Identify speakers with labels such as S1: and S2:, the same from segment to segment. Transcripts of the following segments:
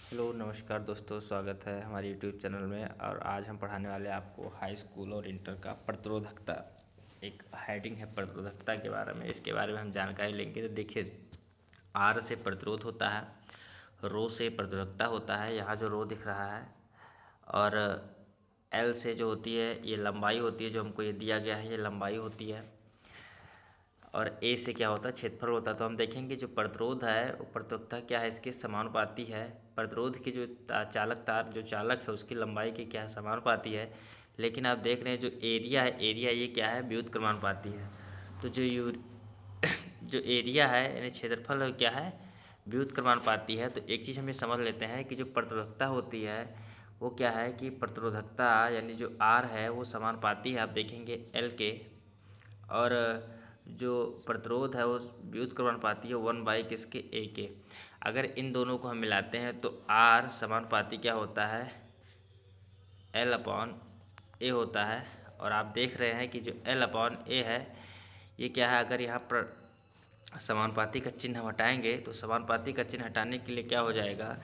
S1: Hello नमस्कार दोस्तों, स्वागत है हमारे यूट्यूब चैनल में। और आज हम पढ़ाने वाले हैं आपको हाई स्कूल और इंटर का प्रतिरोधकता। एक हेडिंग है प्रतिरोधकता के बारे में, इसके बारे में हम जानकारी लेंगे। तो देखिए, आर से प्रतिरोध होता है, रो से प्रतिरोधकता होता है, यहाँ जो रो दिख रहा है। और एल से जो होती है ये लंबाई होती है, जो हमको ये दिया गया है ये लंबाई होती है। और ए से क्या होता है, क्षेत्रफल होता है। तो हम देखेंगे जो प्रतिरोध है वो प्रतिरोधकता क्या है, इसके समानुपाती है। प्रतिरोध की जो चालक तार जो चालक है उसकी लंबाई की क्या है, समानुपाती है। लेकिन आप देख रहे हैं जो एरिया है, एरिया ये क्या है, व्युत्क्रमानुपाती है। तो जो एरिया है यानी क्षेत्रफल है, क्या है, व्युत्क्रमानुपाती है। तो एक चीज़ हम ये समझ लेते हैं कि जो प्रतिरोधकता होती है वो क्या है कि प्रतिरोधकता यानी जो आर है वो समानुपाती है, आप देखेंगे एल के। और जो प्रतिरोध है वो व्युत्क्रमानुपाती है 1 बाई किसके, ए के। अगर इन दोनों को हम मिलाते हैं तो आर समानुपाती क्या होता है, एल अपॉन ए होता है। और आप देख रहे हैं कि जो एल अपॉन ए है ये क्या है, अगर यहाँ पर समानुपाती का चिन्ह हम हटाएंगे तो समानुपाती का चिन्ह हटाने के लिए क्या हो जाएगा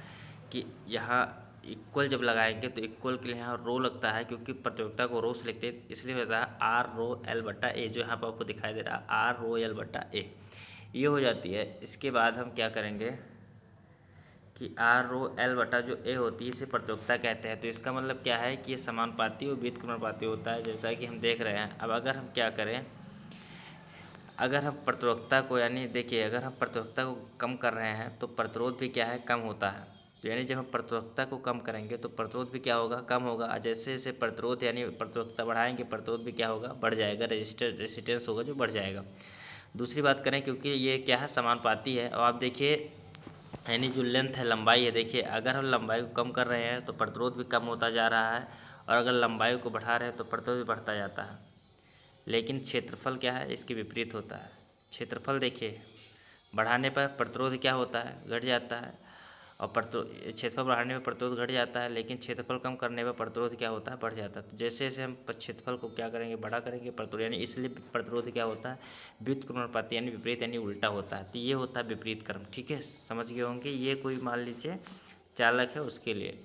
S1: कि यहाँ इक्वल जब लगाएंगे तो इक्वल के लिए यहाँ रो लगता है, क्योंकि प्रतियोगिता को रो से लिखते हैं, इसलिए होता है आर रो एल बट्टा ए, जो यहाँ पर आपको दिखाई दे रहा है आर रो एल बट्टा ए, ये हो जाती है। इसके बाद हम क्या करेंगे कि आर रो एल बटा जो ए होती है इसे प्रतियोगिता कहते हैं। तो इसका मतलब क्या है कि ये समानुपाती और व्युत्क्रमानुपाती होता है, जैसा कि हम देख रहे हैं। अब अगर हम क्या करें, अगर हम प्रतिरोधकता को यानी देखिए, अगर हम प्रतिरोधकता को कम कर रहे हैं तो प्रतिरोध भी क्या है, कम होता है। तो यानी जब हम प्रतिरोधकता को कम करेंगे तो प्रतिरोध भी क्या होगा, कम होगा। और जैसे जैसे प्रतिरोध यानी प्रतिरोधकता बढ़ाएंगे प्रतिरोध भी क्या होगा, बढ़ जाएगा, रेजिस्टेंस होगा जो बढ़ जाएगा। दूसरी बात करें, क्योंकि ये क्या है, समानुपाती है। और आप देखिए यानी जो लेंथ है, लंबाई है, देखिए अगर हम लंबाई को कम कर रहे हैं तो प्रतिरोध भी कम होता जा रहा है, और अगर लंबाई को बढ़ा रहे हैं तो प्रतिरोध भी बढ़ता जाता है। लेकिन क्षेत्रफल क्या है, इसके विपरीत होता है। क्षेत्रफल देखिए बढ़ाने पर प्रतिरोध क्या होता है, घट जाता है। और क्षेत्रफल बढ़ाने पर प्रतिरोध घट जाता है, लेकिन क्षेत्रफल कम करने पर प्रतिरोध क्या होता है, बढ़ जाता है। तो जैसे जैसे हम क्षेत्रफल को क्या करेंगे, बड़ा करेंगे, प्रतिरोध यानी इसलिए प्रतिरोध क्या होता है, व्युत्क्रमानुपाती यानी विपरीत यानी उल्टा होता है। तो ये होता है विपरीत क्रम। ठीक है, समझ गए होंगे। ये कोई मान लीजिए चालक है उसके लिए।